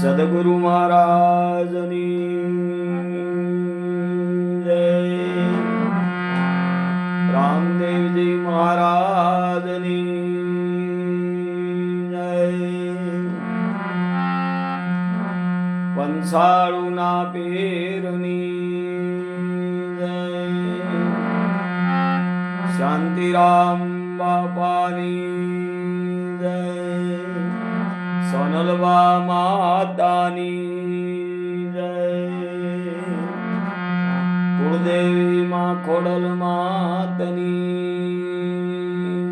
સદગુરુ મહારાજની જય, રામદેવજી મહારાજની જય, પંસાળુના પીરની જય, શાંતિરામ બાપાની જય, સોનલવા માતાની જય, કુળદેવી માં ખોડલ માતની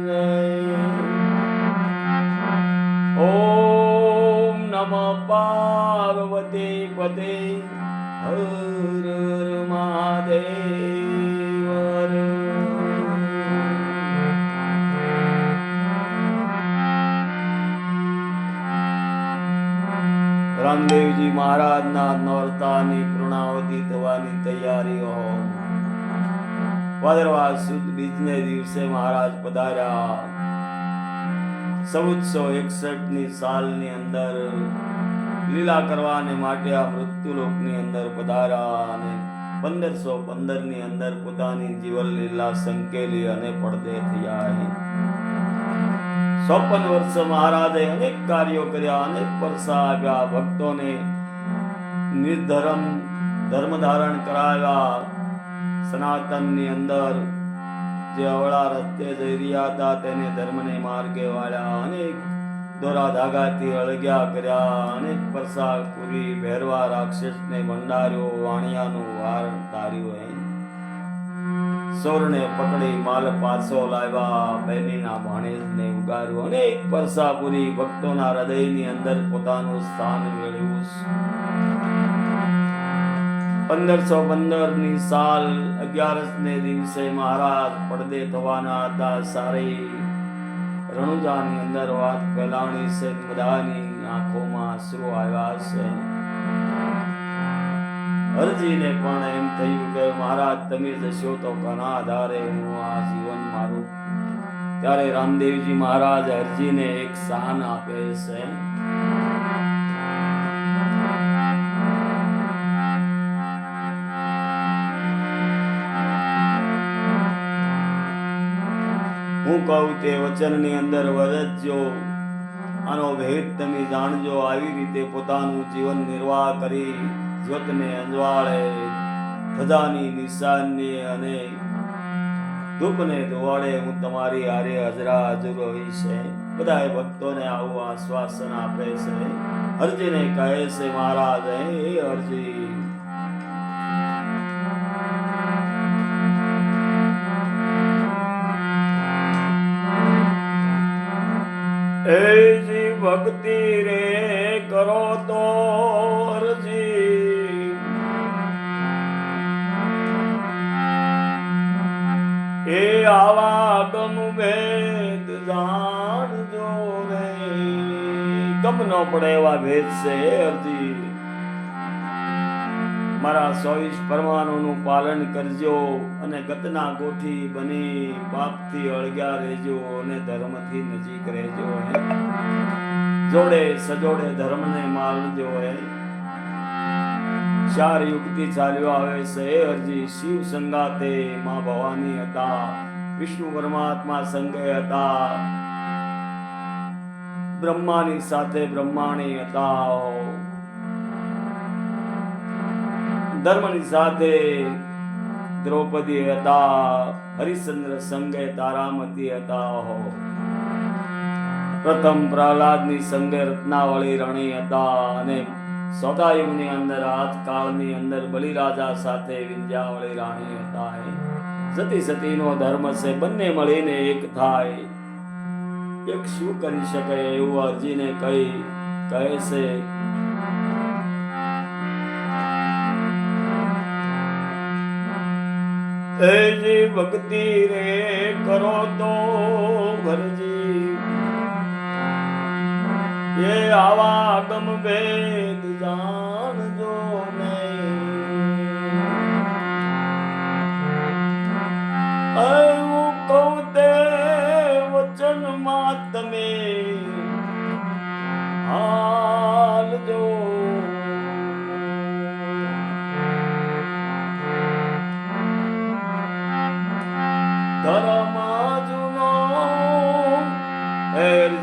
જય, ઓમ નમઃ પાર્વતી પતે હર હર મહાદેવ હર. રામદેવજી મહારાજના નોરતાની પૂર્ણાવતી થવાની તૈયારીઓ. ભાદરવા સુદ બીજને દિવસે મહારાજ પધાર્યા. 1461 ની સાલની અંદર લીલા કરવાને માટે આ મૃત્યુલોકની અંદર પધાર્યા અને 1515 ની અંદર પોતાની જીવન લીલા સંકેલી અને પડદે થયા. 56 વર્ષ મહારાજે અનેક કાર્યો કર્યા, અનેક પરસા આપ્યા, ભક્તોને નિર્ધર્મ ધર્મ ધારણ કરાવ્યા. સનાતનની અંદર જે અવળા રસ્તે જઈ રહ્યા હતા તેને ધર્મને માર્ગે વાળ્યા, અનેક દોરા ધાગાથી અળગ્યા કર્યા, અનેક પરસા પૂરી, ભેરવા રાક્ષસને ભંડાર્યો, વાણિયાનું વાર ધાર્યું. સોરને પકડી માલ પાછો લાવ્યા, બહેનીના ભાણેજને ઉગાર્યો, અનેક પરસા પૂરી, ભક્તોના હૃદયની અંદર પોતાનું સ્થાન મેળવ્યું. 1515 ની સાલ 11 ને દિવસે મહારાજ પડદે થવાના હતા. સારી રણુજાની અંદર વાત ફેલાણી છે, બધાની આંખોમાં આંસુ આવ્યા છે. હરજીને પણ એમ થયું કે મહારાજ તમે જશો તો કોના આધારે હું આ જીવન મારું. ત્યારે રામદેવજી મહારાજ હરજીને એક શાન આપે છે. હું કહું તે વચનની અંદર વરતજો, આનો ભેદ તમે જાણજો. આવી રીતે પોતાનું જીવન નિર્વાહ કરી જ્યોતને અંજવાળે, ધજાની નિશાનની અને ધૂપને ધોવાડે હું તમારી હારે હાજરા હાજર હોઈશ. બધા ભક્તોને આવું આશ્વાસન આપે છે. હરજીને કહે છે મહારાજ, હે હરજી, એજી ભક્તિ રે કરો તો હરજી, એ આવા ગમ ભેદ જાણજો રે. ગમ ન પડે એવા ભેદ છે હરજી. મારા 24 ફરમાનોનું પાલન કરજો અને ગતના ગોઠી બની પાપથી અળગ્યા રહેજો અને ધર્મથી નજીક રહેજો. જોડે સજોડે ધર્મને માનજો. 4 યુગથી ચાલ્યો આવે છે હરજી. શિવ સંગાતે માં ભવાની હતા, વિષ્ણુ પરમાત્મા સંગે હતા, બ્રહ્માની સાથે બ્રહ્માણી હતા, ધર્મની સાથે દ્રૌપદી હતા, હરિશ્ચંદ્ર સંગે તારામતી હતા, પ્રથમ પ્રહલાદની સંગે રત્નાવળી રણી હતા, અને સૌદાયુગની અંદર આજકાળની અંદર બલિરાજા સાથે વિંધ્યાવળી રાણી હતા. સતી સતીનો ધર્મ છે, બંને મળીને એક થાય. એક શું કરી શકે એવું અરજીને કહે છે. એજી ભક્તિ રે કરો તો હરજી, એ આવા ગમ ભેદ જાણજો ને. હું કહું તે વચનમાં તમે હાલજો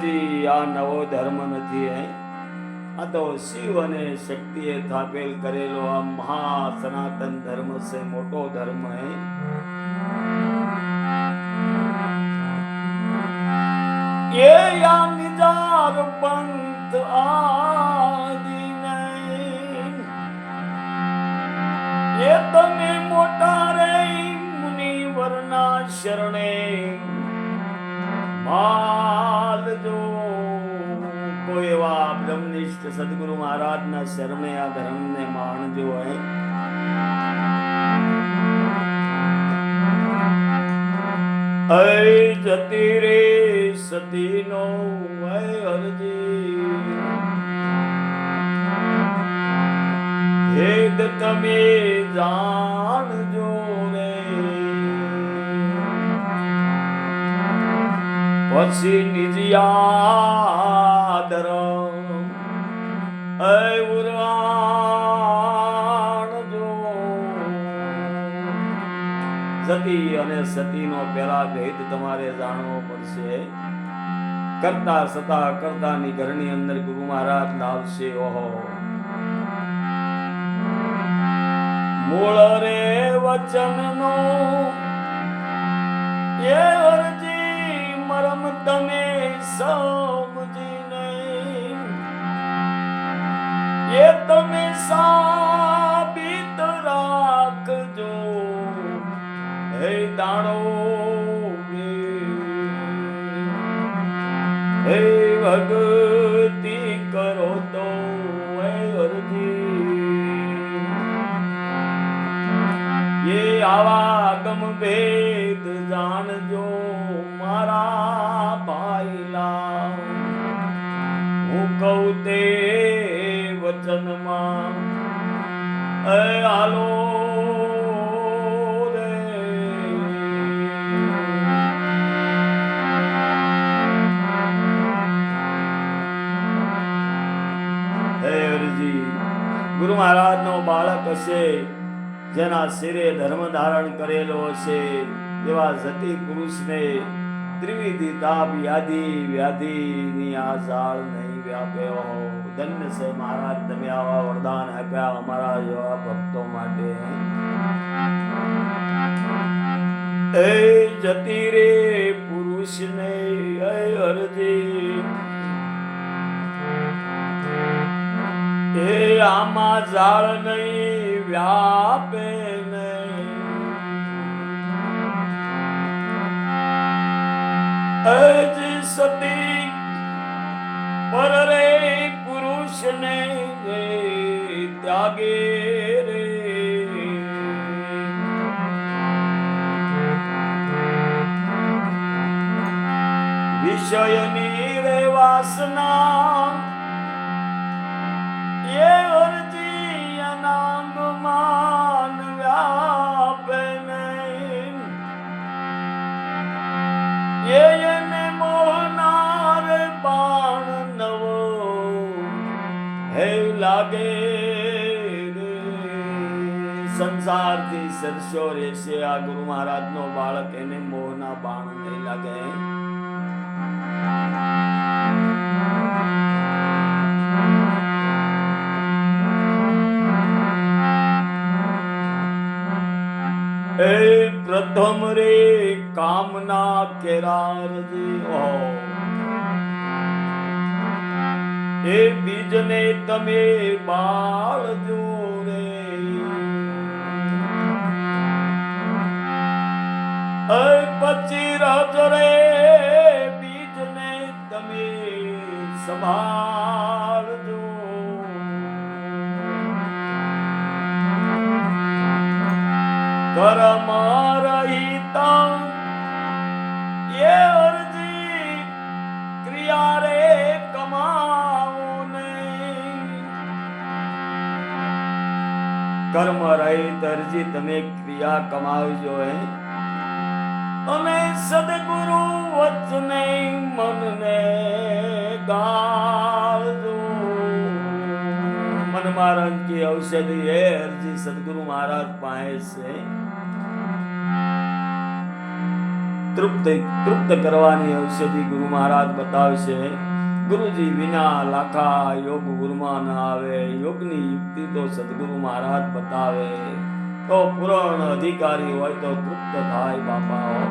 અરજી આ નવો ધર્મ નથી હે, આ તો શિવ અને શક્તિએ સ્થાપેલ કરેલો આ મહા સનાતન ધર્મ છે, મોટો ધર્મ હે. એ યા નિજાર પંથ આદિને એ તમે મોટા રે મુનિવરના શરણે માલજો. કોઈ એવા બ્રહ્મનિષ્ઠ સદગુરુ મહારાજના શરણે આ ધર્મને માણજો હે. અય જતી રે સતીનો અરજી ભેદ તમે જાણજો રે. પછી નિજિયાદર ઉરવાણજો. સતી અને સતીનો પેલા ભેદ તમારે જાણવો પડશે. કરતા સતા કરતાની ઘરની અંદર ગુરુ મહારાજ લાવશે. ઓહો મૂળ રે વચનનો એ અરજી મરમ તમે સમજીને એ તમે સાબિત રાખજો. હે દાણો હે ભક્તિ કરો તો હે અરજી એ આવા ગમ ભેદ જાણજો મારા ભાઈલા. હું કહું તે વચનમાં હાલો રે. હે અરજી ગુરુ મહારાજ નો બાળક હશે, જેના શિરે ધર્મ ધારણ કરેલો હશે, એવા સતી પુરુષને ત્રિવિધિ તાપ યાધિ વ્યાધિની આ ઝાડ નહીં વ્યાપે. ધન્ય છે મહારાજ, તમે આવા વરદાન આપ્યા અમારા જેવા ભક્તો માટે. એ જતી રે પુરુષને અરજી એ આમાં ઝાડ નહીં વ્યાપે નહીં. અજી સતી પર રે પુરુષને ત્યાગે રે. વિષયની રે વાસના એ અરજી અનાંગ માન વ્યાપે નહીં. એને મોહનાર બાણ નવો હે લાગે રે. સંસારથી સરસો રહેશે આ ગુરુ મહારાજ નો બાળક, એને મોહના બાણ નહીં લાગે. એ પ્રથમ રે કામના કેરારજી એ બીજને તમે બાળજો રે. પછી રજ રે બીજને તમે સંભાળજો. કર્મ રહિત એ અરજી ક્રિયા રે કમાવો નહીં. કર્મ રહિત અરજી તમે ક્રિયા કમાવજો હે. અને સદગુરુ વચને મનને ગાળજો. મન મારણ की औषधि है अरजी सदगुरु महाराज पाए से. તૃપ્ત કરવાની ઔષધિ ગુરુ મહારાજ બતાવશે. ગુરુજી વિના લાખા યોગ ગુરુમાં ન આવે. યોગની યુક્તિ તો સદગુરુ મહારાજ બતાવે. તો પૂર્ણ અધિકારી હોય તો તૃપ્ત થાય બાપા.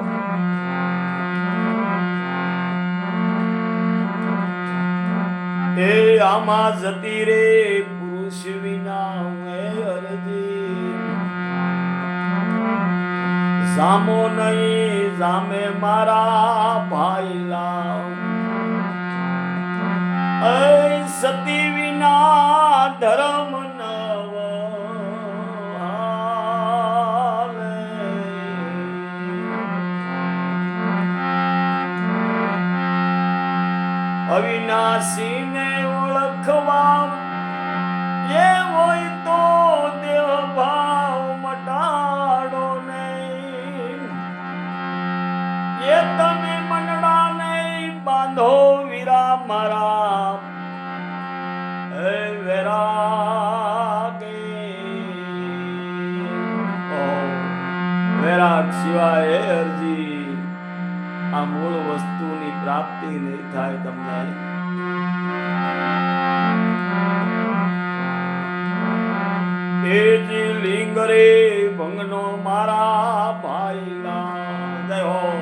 એ આમાં જતી રે પુરુષ વિના અરજી. જામો નહીં જામે મારા ભાઈલા. સતી વિના ધર્મ નવ અવિનાશી ને ઓળખવા એ હોય તો દેહ ભાવ મટાડો નહીં. એ તમે મનડા નહીં બાંધો વીરા મારા વૈરાગ સિવાય અરજી આ મૂળ વસ્તુની પ્રાપ્તિ નહીં થાય તમને. એ જ લિંગ રે ભંગનો મારા ભાઈલા જય હો.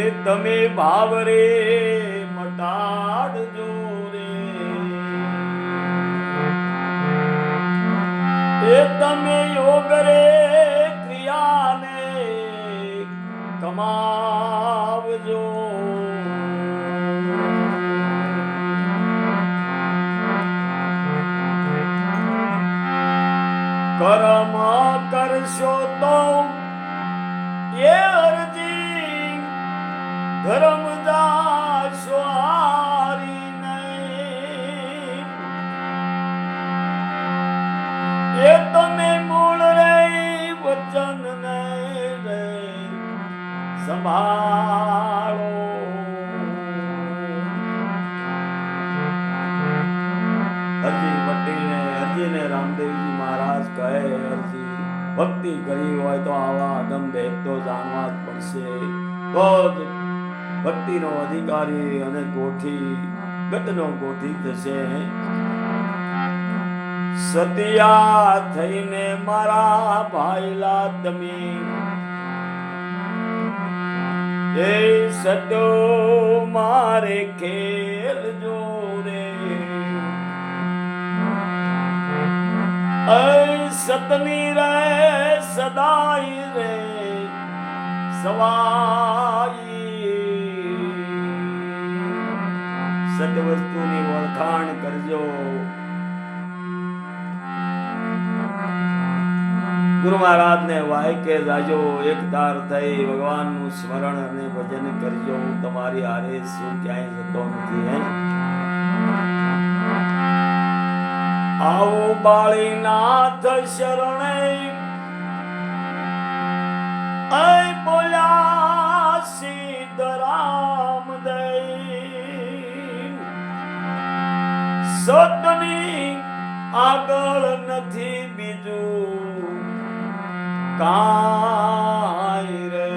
એ તમે ભાવ રે મટાડજો રે. એ તમે યોગ રે ક્રિયાને કમાવજો. કર્મ કરશો તો એ અરજી ધર્મ જાશો હારી નહીં. એ તમે મૂળ રે વચન ને રે સંભાળો. અરજીને રામદેવજી મહારાજ કહે અરજી ભક્તિ કરી હોય તો આવા અદમ ભેદ તો જાણવા જ પડશે. તો જ ભક્તિનો અધિકારી અને ગતનો ગોઠી થશે. સતિયા થઈને મારા ભાઈલા તમે એ સતો મારે ખેલ જોરે. સતની રે સદાઈ રે સવાઈ. સત્ય વસ્તુની ઓળખાણ કરજો. ગુરુ મહારાજ ને વાયકે જાજો. એક તાર થઈ ભગવાનનું સ્મરણ અને ભજન કરજો. તમારી હારે શું ક્યાંય જતો નથી. હે આવો બાળીનાથ શરણે બોલ્યા સીધરામ દઈ. સતની આગળ નથી બીજું કાંઈ રે.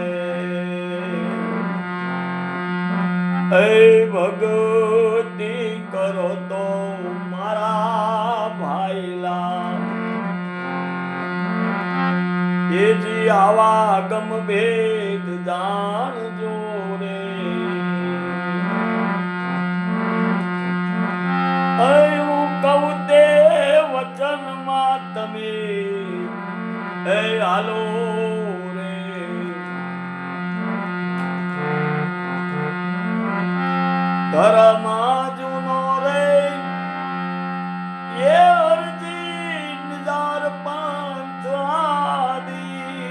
ભગતિ કરો તો મારા ભાઈલા. એ જી આવા ગમ ભેદ જાણજો રે. હું કહું તે વચનમાં તમે હાલો રે. ધર્મ જૂનો રે એ અરજી નિજાર પાંથ આદી.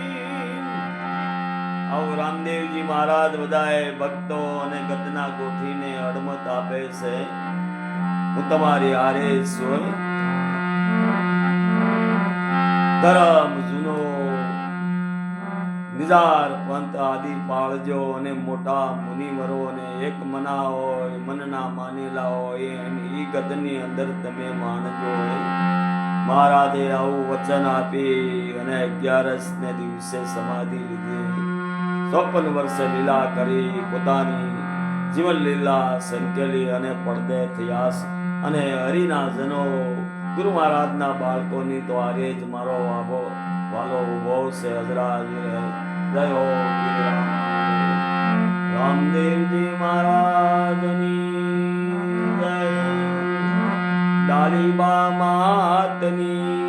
આવું રામદેવજી મહારાજ બધાએ ભક્તો અને ગતના ગોઠીને અડમત આપે છે. હું તમારી હારે છું. ધર્મ જૂનો નિજાર પંથ આદિ પાળજો. અને મોટા મુનિવરોને એક મના હોય મનના માનેલા હોય ઈ ગતની અંદર તમે માણજો. મહારાજે આવું વચન આપી અને 11 ને દિવસે સમાધિ લીધી. 54 વર્ષે લીલા કરી, પોતાની જીવન લીલા સંકેલી અને પડદે થયા. અને હરિના જનો ગુરુ મહારાજના બાળકોની તો આરે જ મારો વાલો ઉભો છે. હજરાજ જય હો રામદેવજી મહારાજની જય, ડાલીબા માતની